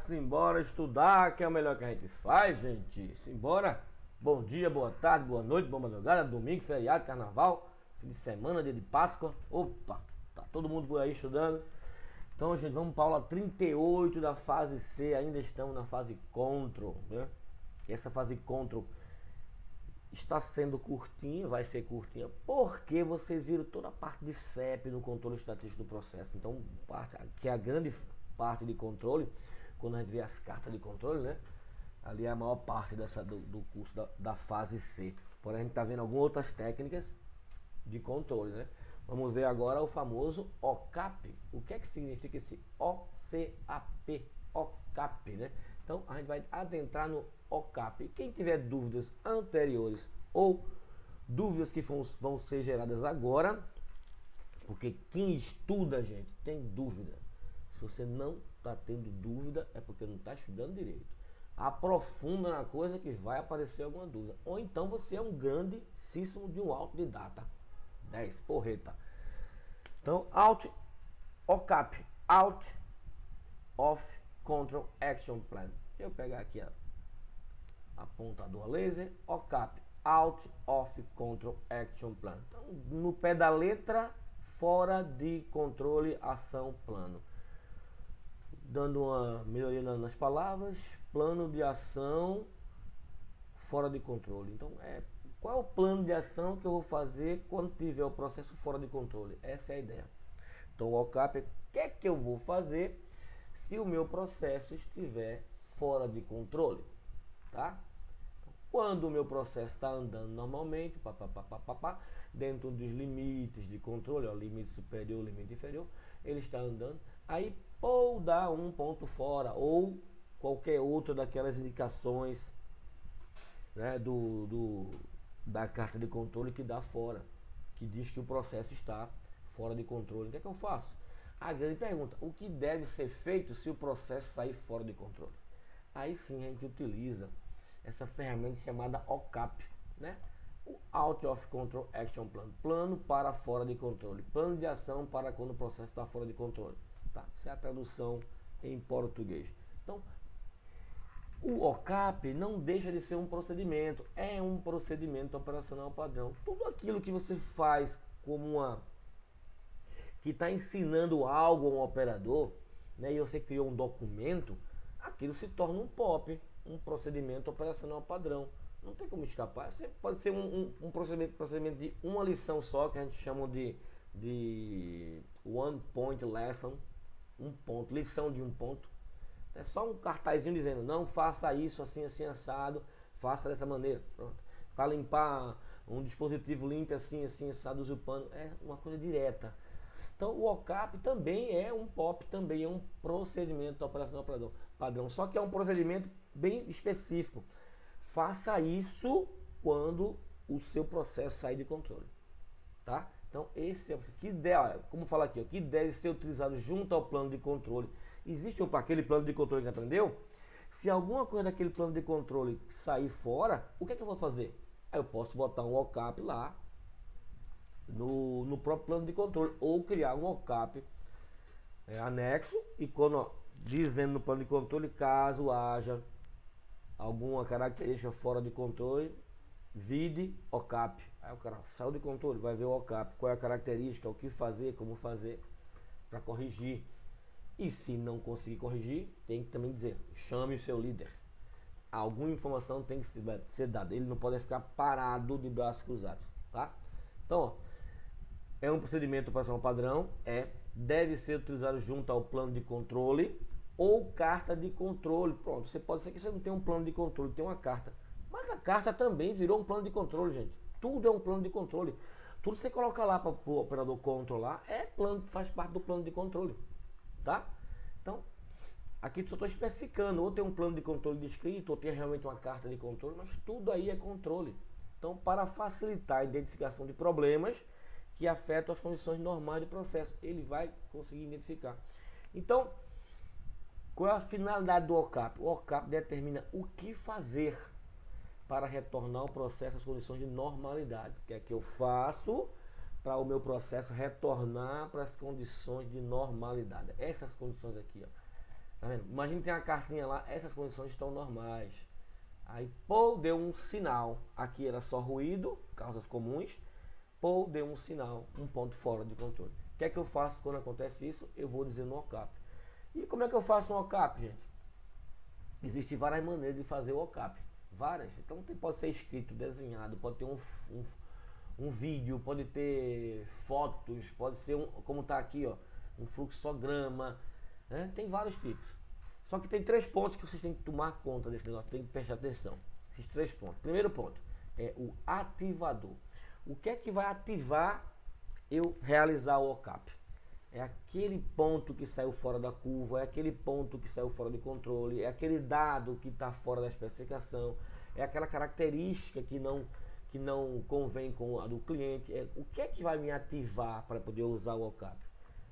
simbora estudar, que é o melhor que a gente faz, gente. Simbora. Bom dia, boa tarde, boa noite, boa madrugada, domingo, feriado, carnaval, fim de semana, dia de Páscoa. Opa, tá todo mundo por aí estudando. Então, gente, vamos para a aula 38 da fase C. Ainda estamos na fase Control, né? E essa fase Control está sendo curtinha, vai ser curtinha, porque vocês viram toda a parte de CEP no controle estatístico do processo. Então, que é a grande parte de controle, quando a gente vê as cartas de controle, né? Ali é a maior parte do curso da fase C. Porém, a gente está vendo algumas outras técnicas de controle, né? Vamos ver agora o famoso OCAP. O que é que significa esse OCAP? OCAP, né? Então, a gente vai adentrar no OCAP. Quem tiver dúvidas anteriores ou dúvidas que vão ser geradas agora, porque quem estuda, gente, tem dúvida. Se você não está tendo dúvida, é porque não está estudando direito. Aprofunda na coisa que vai aparecer alguma dúvida. Ou então você é um grandíssimo de um autodidata. 10, porreta. Então, OCAP, Out of Control Action Plan. Deixa eu pegar aqui apontador laser, OCAP, Out of Control Action Plan. Então, no pé da letra, fora de controle, ação, plano. Dando uma melhoria nas palavras, plano de ação fora de controle. Então, qual é o plano de ação que eu vou fazer quando tiver o processo fora de controle? Essa é a ideia. Então, o OCAP, o que é que eu vou fazer se o meu processo estiver fora de controle? Tá? Quando o meu processo está andando normalmente, dentro dos limites de controle, ó, limite superior, limite inferior, ele está andando, aí ou dá um ponto fora, ou qualquer outra daquelas indicações, né, da carta de controle que dá fora, que diz que o processo está fora de controle. O que é que eu faço? A grande pergunta, o que deve ser feito se o processo sair fora de controle? Aí sim a gente utiliza essa ferramenta chamada OCAP, né? O Out of Control Action Plan, plano para fora de controle, plano de ação para quando o processo está fora de controle, tá? Essa é a tradução em português. Então, o OCAP não deixa de ser um procedimento, é um procedimento operacional padrão. Tudo aquilo que você faz como que está ensinando algo a um operador, né, e você criou um documento, aquilo se torna um POP, um procedimento operacional padrão. Não tem como escapar. Você pode ser um procedimento de uma lição só, que a gente chama de one point lesson, um ponto, lição de um ponto. É só um cartazinho dizendo, não faça isso assim, assim, assado, faça dessa maneira. Pronto. Para limpar um dispositivo limpo assim, assim, assado, use o pano. É uma coisa direta. Então o OCAP também é um POP, também é um procedimento operacional padrão. Só que é um procedimento bem específico. Faça isso quando o seu processo sair de controle. Tá? Então esse é o que deve, como falar aqui, que deve ser utilizado junto ao plano de controle. Existe aquele plano de controle que aprendeu? Se alguma coisa daquele plano de controle sair fora, o que é que eu vou fazer? Aí eu posso botar um OCAP lá no próprio plano de controle, ou criar um OCAP anexo, e quando dizendo no plano de controle, caso haja alguma característica fora de controle, vide OCAP. Aí o cara saiu de controle, vai ver o OCAP, qual é a característica, o que fazer, como fazer para corrigir. E se não conseguir corrigir, tem que também dizer, chame o seu líder. Alguma informação tem que ser dada, ele não pode ficar parado de braços cruzados, tá? Então, ó, é um procedimento operacional padrão, deve ser utilizado junto ao plano de controle ou carta de controle. Pronto, você pode ser que você não tenha um plano de controle, tem uma carta. Mas a carta também virou um plano de controle, gente. Tudo é um plano de controle. Tudo que você coloca lá para o operador controlar faz parte do plano de controle, tá? Então, aqui só estou especificando, ou tem um plano de controle descrito, ou tem realmente uma carta de controle, mas tudo aí é controle. Então, para facilitar a identificação de problemas que afetam as condições normais do processo, ele vai conseguir identificar. Então, qual é a finalidade do OCAP? O OCAP determina o que fazer para retornar o processo às condições de normalidade. O que é que eu faço para o meu processo retornar para as condições de normalidade? Essas condições aqui, ó. Tá vendo? Imagina que tem uma cartinha lá, essas condições estão normais. Aí Paul deu um sinal, aqui era só ruído, causas comuns. Paul deu um sinal, um ponto fora de controle. O que é que eu faço quando acontece isso? Eu vou dizer no OCAP. E como é que eu faço um OCAP, gente? Existem várias maneiras de fazer o OCAP. Várias. Então pode ser escrito, desenhado, pode ter um vídeo, pode ter fotos, pode ser como está aqui, ó, um fluxograma, né? Tem vários tipos. Só que tem 3 pontos que vocês têm que tomar conta desse negócio, tem que prestar atenção. Esses 3 pontos. Primeiro ponto é o ativador. O que é que vai ativar eu realizar o OCAP? É aquele ponto que saiu fora da curva, é aquele ponto que saiu fora de controle, é aquele dado que está fora da especificação, é aquela característica que não convém com a do cliente. O que é que vai me ativar para poder usar o OCAP?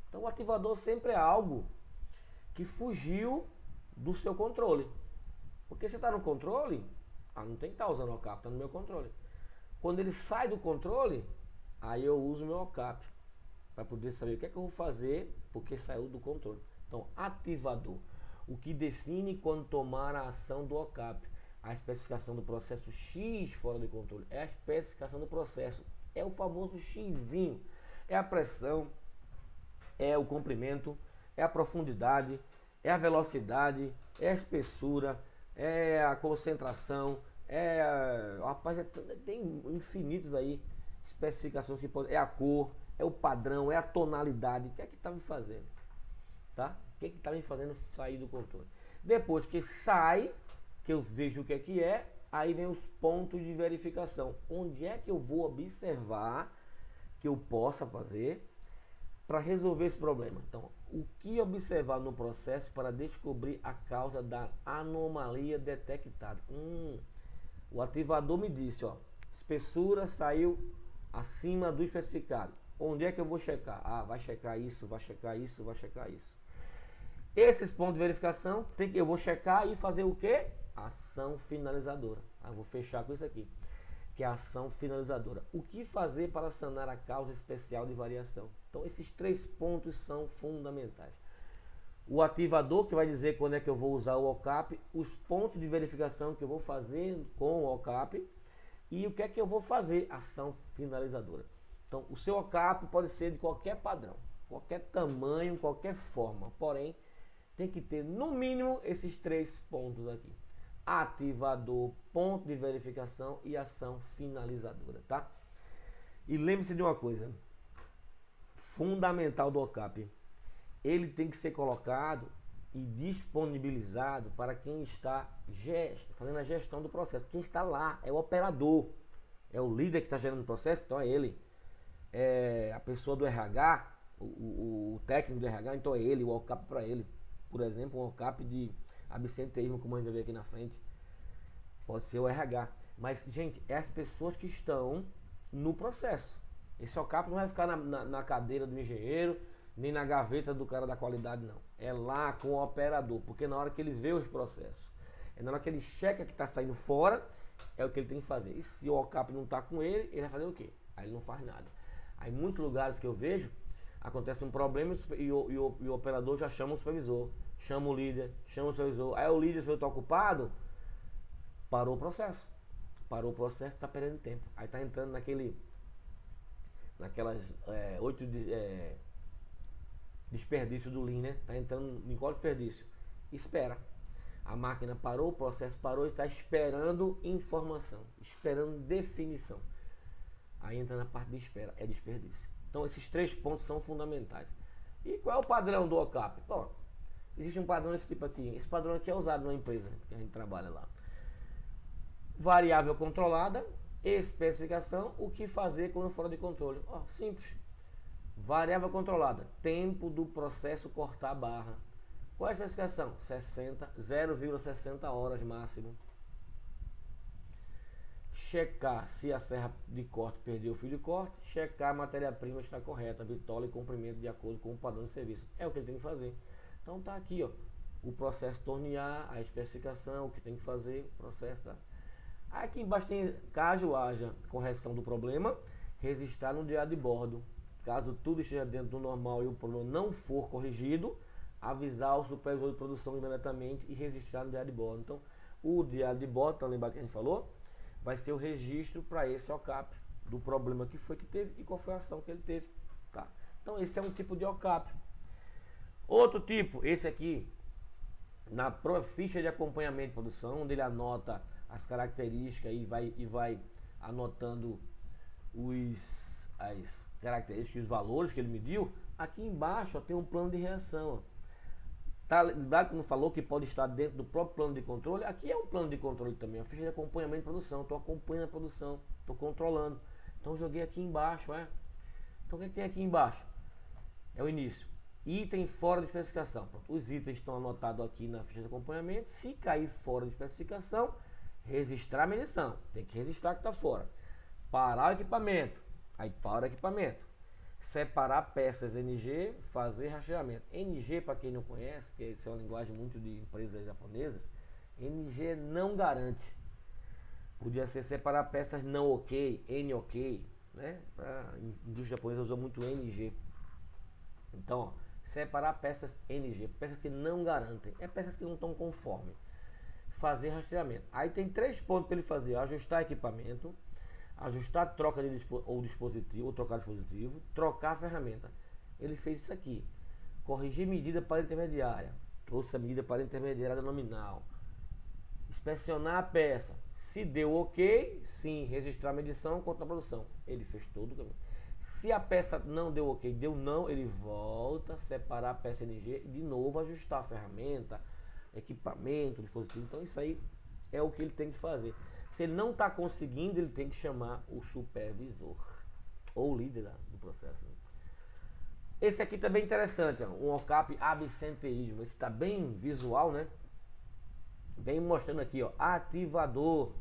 Então o ativador sempre é algo que fugiu do seu controle. Porque você está no controle, não tem que estar usando o OCAP, está no meu controle. Quando ele sai do controle, aí eu uso o meu OCAP para poder saber o que é que eu vou fazer porque saiu do controle. Então, ativador, o que define quando tomar a ação do OCAP. A especificação do processo X fora de controle. É a especificação do processo. É o famoso Xzinho. É a pressão, é o comprimento, é a profundidade, é a velocidade, é a espessura, é a concentração, rapaz, tem infinitos aí especificações que podem. É a cor, é o padrão, é a tonalidade. O que é que está me fazendo? Tá? O que é que está me fazendo sair do controle? Depois que sai, que eu vejo o que é, aí vem os pontos de verificação. Onde é que eu vou observar que eu possa fazer para resolver esse problema? Então, o que observar no processo para descobrir a causa da anomalia detectada? O ativador me disse, ó, espessura saiu acima do especificado. Onde é que eu vou checar? Vai checar isso, vai checar isso, vai checar isso. Esses pontos de verificação, eu vou checar e fazer o quê? Ação finalizadora. Eu vou fechar com isso aqui, que é a ação finalizadora. O que fazer para sanar a causa especial de variação? Então, esses 3 pontos são fundamentais. O ativador, que vai dizer quando é que eu vou usar o OCAP, os pontos de verificação que eu vou fazer com o OCAP e o que é que eu vou fazer? Ação finalizadora. Então, o seu OCAP pode ser de qualquer padrão, qualquer tamanho, qualquer forma, porém, tem que ter no mínimo esses 3 pontos aqui. Ativador, ponto de verificação e ação finalizadora, tá? E lembre-se de uma coisa fundamental do OCAP. Ele tem que ser colocado e disponibilizado para quem está fazendo a gestão do processo. Quem está lá é o operador, é o líder que está gerando o processo, então é ele. É a pessoa do RH, o técnico do RH, então é ele, o OCAP para ele. Por exemplo, um OCAP de absenteísmo, como a gente vai ver aqui na frente, pode ser o RH. Mas, gente, é as pessoas que estão no processo. Esse OCAP não vai ficar na cadeira do engenheiro, nem na gaveta do cara da qualidade, não. É lá com o operador, porque na hora que ele vê os processos, é na hora que ele checa que está saindo fora, é o que ele tem que fazer. E se o OCAP não está com ele, ele vai fazer o quê? Aí ele não faz nada. Aí em muitos lugares que eu vejo, acontece um problema e o operador já chama o supervisor, chama o líder, chama o supervisor. Aí o líder, se eu estou ocupado, parou o processo. Parou o processo, está perdendo tempo. Aí está entrando naquelas 8 desperdício do Lean, né? Está entrando em qual desperdício? Espera. A máquina parou, o processo parou e está esperando informação, esperando definição. Aí entra na parte de espera, é desperdício. Então esses 3 pontos são fundamentais. E qual é o padrão do OCAP? Bom, existe um padrão desse tipo aqui. Esse padrão aqui é usado na empresa que a gente trabalha lá. Variável controlada, especificação, o que fazer quando fora de controle. Simples. Variável controlada, tempo do processo cortar a barra. Qual é a especificação? 0,60 horas máximo. Checar se a serra de corte perdeu o fio de corte. Checar a matéria-prima está correta, bitola e comprimento de acordo com o padrão de serviço. É o que ele tem que fazer. Então tá aqui, ó, o processo tornear, a especificação, o que tem que fazer, o processo, tá? Aqui embaixo tem, caso haja correção do problema, registrar no diário de bordo. Caso tudo esteja dentro do normal e o problema não for corrigido, avisar o supervisor de produção imediatamente e registrar no diário de bordo. Então, o diário de bordo, então lembrar que a gente falou, vai ser o registro para esse OCAP do problema que foi que teve e qual foi a ação que ele teve. Tá? Então, esse é um tipo de OCAP. Outro tipo, esse aqui, na ficha de acompanhamento de produção, onde ele anota as características e vai anotando as características, os valores que ele mediu. Aqui embaixo ó, tem um plano de reação. Ó. Tá lembrado que não falou que pode estar dentro do próprio plano de controle? Aqui é um plano de controle também, a ficha de acompanhamento de produção. Estou acompanhando a produção, estou controlando. Então joguei aqui embaixo. Então o que tem aqui embaixo? É o início. Item fora de especificação. Os itens estão anotados aqui na ficha de acompanhamento. Se cair fora de especificação, registrar a medição. Tem que registrar que está fora. Parar o equipamento. Aí para o equipamento. Separar peças NG, fazer rastreamento. NG, para quem não conhece, que isso é uma linguagem muito de empresas japonesas, NG não garante. Podia ser separar peças não ok, N ok, né? A indústria japonesa usa muito NG. Então, ó, separar peças NG, peças que não garantem, é peças que não estão conforme. Fazer rastreamento. Aí tem 3 pontos para ele fazer: ajustar equipamento, ajustar a troca de dispositivo, ou trocar dispositivo, trocar a ferramenta. Ele fez isso aqui. Corrigir medida para intermediária. Trouxe a medida para intermediária nominal. Inspecionar a peça. Se deu ok, sim, registrar a medição contra a produção. Ele fez todo o caminho. Se a peça não deu ok, deu não, ele volta, separar a peça NG e de novo ajustar a ferramenta, equipamento, dispositivo. Então isso aí é o que ele tem que fazer. Se ele não está conseguindo, ele tem que chamar o supervisor ou o líder do processo. Esse aqui também é interessante, ó, um OCAP absenteísmo. Esse está bem visual, né? Bem mostrando aqui, ó, ativador.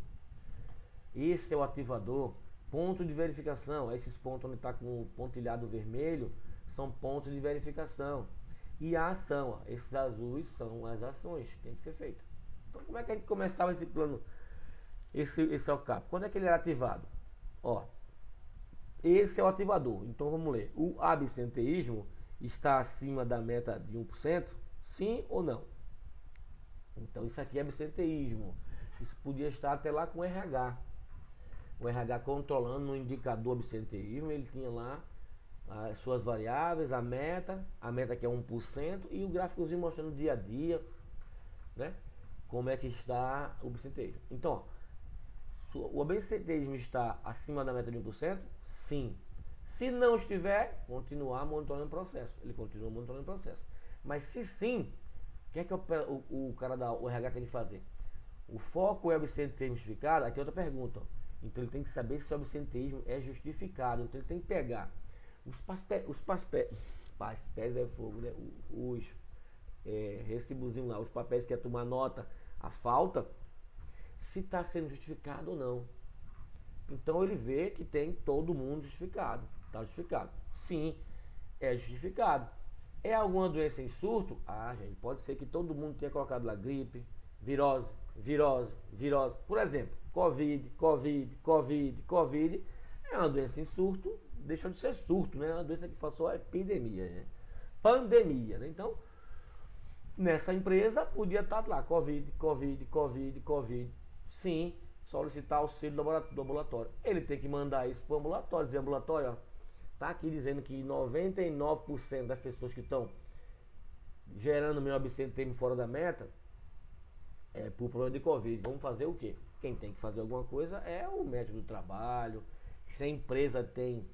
Esse é o ativador. Ponto de verificação. Esses pontos onde está com o pontilhado vermelho são pontos de verificação. E a ação, ó, esses azuis são as ações que tem que ser feitas. Então, como é que a gente começava esse plano? Esse é o OCAP. Quando é que ele era ativado? Ó, esse é o ativador. Então vamos ler. O absenteísmo está acima da meta de 1%? Sim ou não? Então isso aqui é absenteísmo. Isso podia estar até lá com o RH. O RH controlando no indicador absenteísmo, ele tinha lá as suas variáveis, a meta que é 1%, e o gráficozinho mostrando dia a dia, né? Como é que está o absenteísmo. Então, o absenteísmo está acima da meta de 1%? Sim. Se não estiver, continuar monitorando o processo. Ele continua monitorando o processo. Mas se sim, o que é que o cara da RH tem que fazer? O foco é absenteísmo justificado? Aí tem outra pergunta. Ó. Então ele tem que saber se o absenteísmo é justificado. Então ele tem que pegar os papéis é fogo, né? Os recibozinhos lá, os papéis que a turma anota a falta, se está sendo justificado ou não. Então ele vê que tem todo mundo justificado. Está justificado. Sim, é justificado. É alguma doença em surto? Ah, gente, pode ser que todo mundo tenha colocado lá gripe, virose. Por exemplo, Covid. É uma doença em surto, deixou de ser surto, né? É uma doença que passou a epidemia, né? Pandemia, né? Então, nessa empresa podia estar lá, Covid. Sim, solicitar auxílio do ambulatório. Ele tem que mandar isso para o ambulatório, dizer ambulatório, ó, tá aqui dizendo que 99% das pessoas que estão gerando meu absenteísmo fora da meta é por problema de Covid. Vamos fazer o quê? Quem tem que fazer alguma coisa é o médico do trabalho. Se a empresa tem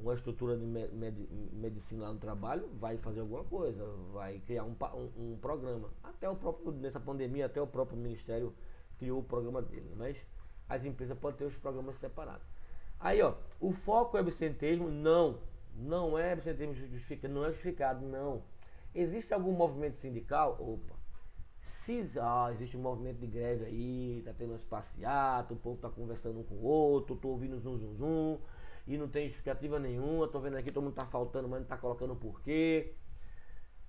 uma estrutura de medicina lá no trabalho, vai fazer alguma coisa, vai criar um programa. Até o próprio, nessa pandemia, até o próprio Ministério criou o programa dele, mas as empresas podem ter os programas separados. Aí, ó, o foco é absenteísmo? Não é absenteísmo justificado, não é justificado, não. Existe algum movimento sindical? Opa, se existe um movimento de greve aí, tá tendo umas passeatas, o povo tá conversando um com o outro, tô ouvindo zum, e não tem justificativa nenhuma, tô vendo aqui, todo mundo tá faltando, mas não tá colocando porquê.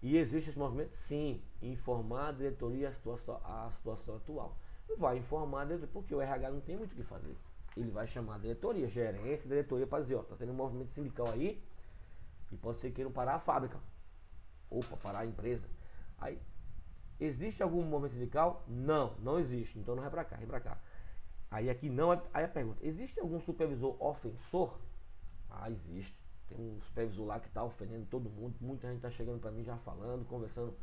E existe esse movimento? Sim, informar a diretoria a situação atual. Vai informar a diretoria, porque o RH não tem muito o que fazer. Ele vai chamar a diretoria, gerência, diretoria para dizer, ó, tá tendo um movimento sindical aí, e pode ser que queiram parar a fábrica. Opa, parar a empresa. Aí, existe algum movimento sindical? Não, não existe. Então não vai para cá, vai para cá. Aí aqui não, aí a pergunta, existe algum supervisor ofensor? Ah, existe. Tem um supervisor lá que está ofendendo todo mundo. Muita gente está chegando para mim já falando, conversando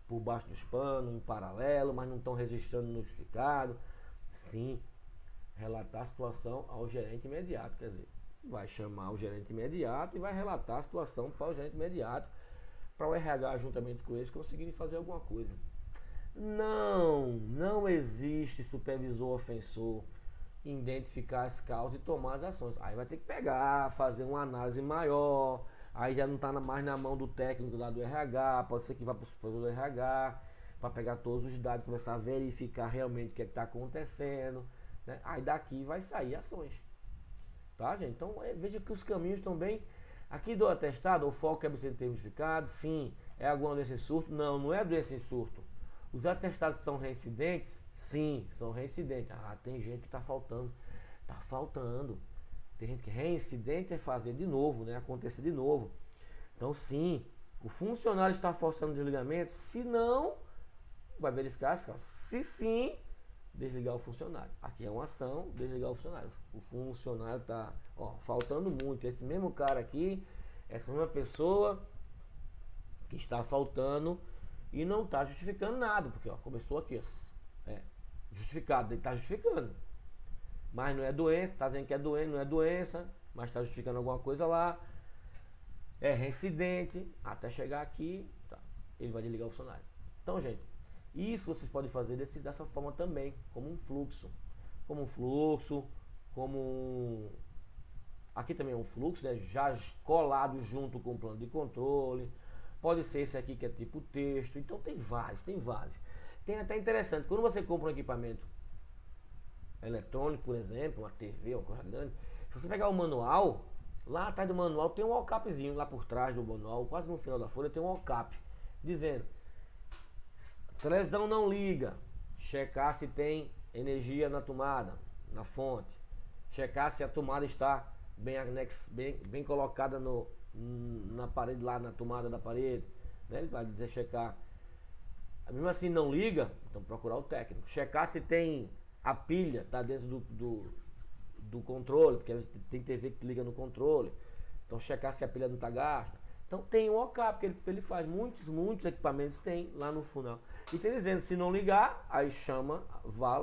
por baixo dos panos, em paralelo, mas não estão registrando notificado. Sim, relatar a situação ao gerente imediato. Quer dizer, vai chamar o gerente imediato e vai relatar a situação para o gerente imediato, para o RH, juntamente com eles, conseguirem fazer alguma coisa. Não existe supervisor ofensor, identificar as causas e tomar as ações. Aí vai ter que pegar, fazer uma análise maior, aí já não está mais na mão do técnico lá do RH, pode ser que vá para o supervisor do RH, para pegar todos os dados, começar a verificar realmente o que está acontecendo, né? Aí daqui vai sair ações. Tá, gente? Então veja que os caminhos estão bem. Aqui do atestado, o foco é ser identificado, sim. É alguma doença em surto? Não, não é doença em surto. Os atestados são reincidentes? Sim, são reincidentes. Ah, tem gente que está faltando. Está faltando. Tem gente que reincidente é fazer de novo, né? Acontecer de novo. Então, sim, o funcionário está forçando o desligamento. Se não, vai verificar as causas. Se sim, desligar o funcionário. Aqui é uma ação, desligar o funcionário. O funcionário está faltando muito. Esse mesmo cara aqui, essa mesma pessoa que está faltando e não está justificando nada, porque começou aqui, justificado, ele está justificando, mas não é doença, está dizendo que é doença, não é doença, mas está justificando alguma coisa lá, é reincidente, até chegar aqui, tá, ele vai desligar o funcionário. Então, gente, isso vocês podem fazer dessa forma também, como um fluxo, aqui também é um fluxo, né, já colado junto com o plano de controle. Pode ser esse aqui que é tipo texto. Então tem vários. Tem até interessante, quando você compra um equipamento eletrônico, por exemplo, uma TV, uma coisa grande, se você pegar o manual, lá atrás do manual tem um all-capzinho, lá por trás do manual, quase no final da folha tem um all-cap, dizendo, televisão não liga, checar se tem energia na tomada, na fonte, checar se a tomada está bem colocada na parede, lá na tomada da parede, né? Ele vai dizer checar. Mesmo assim não liga, então procurar o técnico. Checar se tem a pilha, está dentro do controle, porque tem TV que liga no controle. Então checar se a pilha não está gasta. Então tem um OCAP que ele faz, muitos equipamentos tem lá no final. E tem dizendo, se não ligar, aí chama,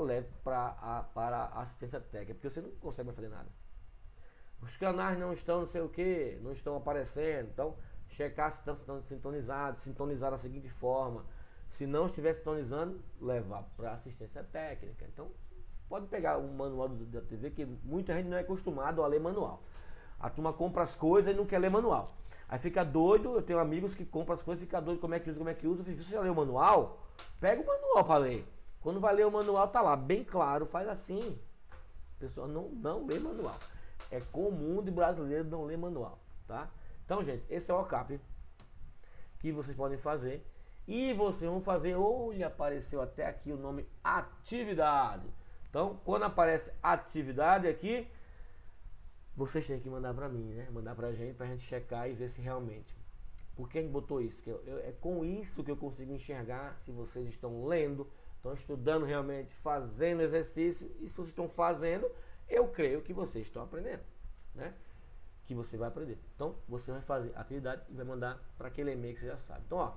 leve para a assistência técnica, porque você não consegue mais fazer nada. Os canais não estão não sei o que, não estão aparecendo. Então, checar se estão sintonizados, sintonizar da seguinte forma. Se não estiver sintonizando, levar para assistência técnica. Então, pode pegar o manual da TV, que muita gente não é acostumado a ler manual. A turma compra as coisas e não quer ler manual. Aí fica doido, eu tenho amigos que compram as coisas e fica doido como é que usa. Eu falei, você já leu o manual? Pega o manual para ler. Quando vai ler o manual, tá lá, bem claro, faz assim. A pessoa não lê manual. É comum de brasileiro não ler manual, tá? Então, gente, esse é o OCAP que vocês podem fazer. E vocês vão fazer, olha, apareceu até aqui o nome atividade. Então, quando aparece atividade aqui, vocês têm que mandar para mim, né? Mandar pra gente checar e ver se realmente. Por que a gente botou isso? É com isso que eu consigo enxergar se vocês estão lendo, estão estudando realmente, fazendo exercício. E se vocês estão fazendo, eu creio que vocês estão aprendendo, né? Que você vai aprender. Então, você vai fazer a atividade e vai mandar para aquele e-mail que você já sabe. Então,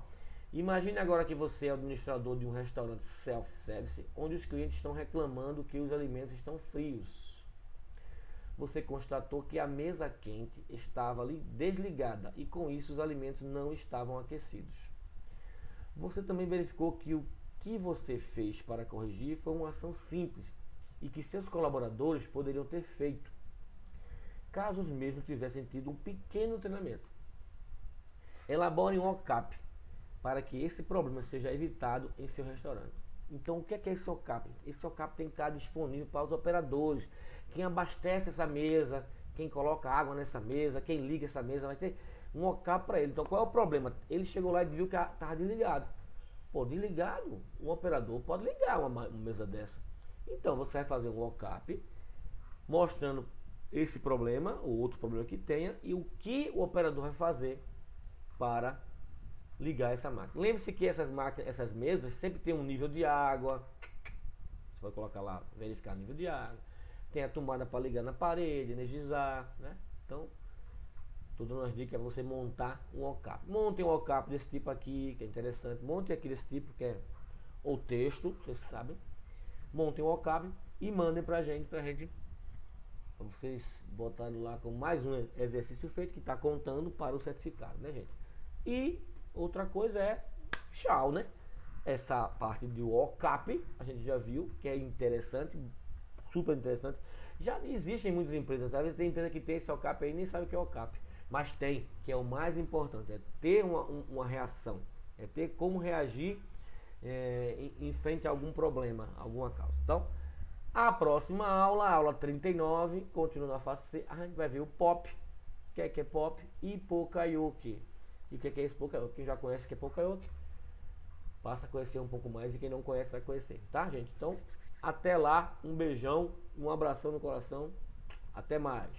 imagine agora que você é administrador de um restaurante self-service, onde os clientes estão reclamando que os alimentos estão frios. Você constatou que a mesa quente estava ali desligada e com isso os alimentos não estavam aquecidos. Você também verificou que o que você fez para corrigir foi uma ação simples e que seus colaboradores poderiam ter feito, caso os mesmos tivessem tido um pequeno treinamento. Elabore um OCAP para que esse problema seja evitado em seu restaurante. Então, o que é esse OCAP? Esse OCAP tem que estar disponível para os operadores, quem abastece essa mesa, quem coloca água nessa mesa, quem liga essa mesa, vai ter um OCAP para ele. Então, qual é o problema? Ele chegou lá e viu que estava desligado. Pô, desligado, um operador pode ligar uma mesa dessa. Então, você vai fazer um OCAP mostrando esse problema, ou outro problema que tenha, e o que o operador vai fazer para ligar essa máquina. Lembre-se que essas máquinas, essas mesas sempre tem um nível de água. Você vai colocar lá, verificar o nível de água. Tem a tomada para ligar na parede, energizar, né? Então, tô dando umas dicas para você montar um OCAP. Monte um OCAP desse tipo aqui, que é interessante. Monte aqui desse tipo, que é o texto, vocês sabem. Montem um OCAP e mandem pra gente, pra vocês botarem lá com mais um exercício feito que está contando para o certificado, né, gente? E outra coisa é tchau, né? Essa parte do OCAP, a gente já viu, que é interessante, super interessante. Já existem muitas empresas, às vezes tem empresa que tem esse OCAP aí e nem sabe o que é OCAP. Mas tem, que é o mais importante, é ter uma reação, é ter como reagir em frente a algum problema, alguma causa. Então, a próxima aula, a aula 39, continuando a fase C, a gente vai ver o POP, o que é POP, e Pokayoke. E o que é esse Pokayoke? Quem já conhece o que é Pokayoke, passa a conhecer um pouco mais, e quem não conhece vai conhecer, tá, gente? Então, até lá, um beijão, um abração no coração, até mais.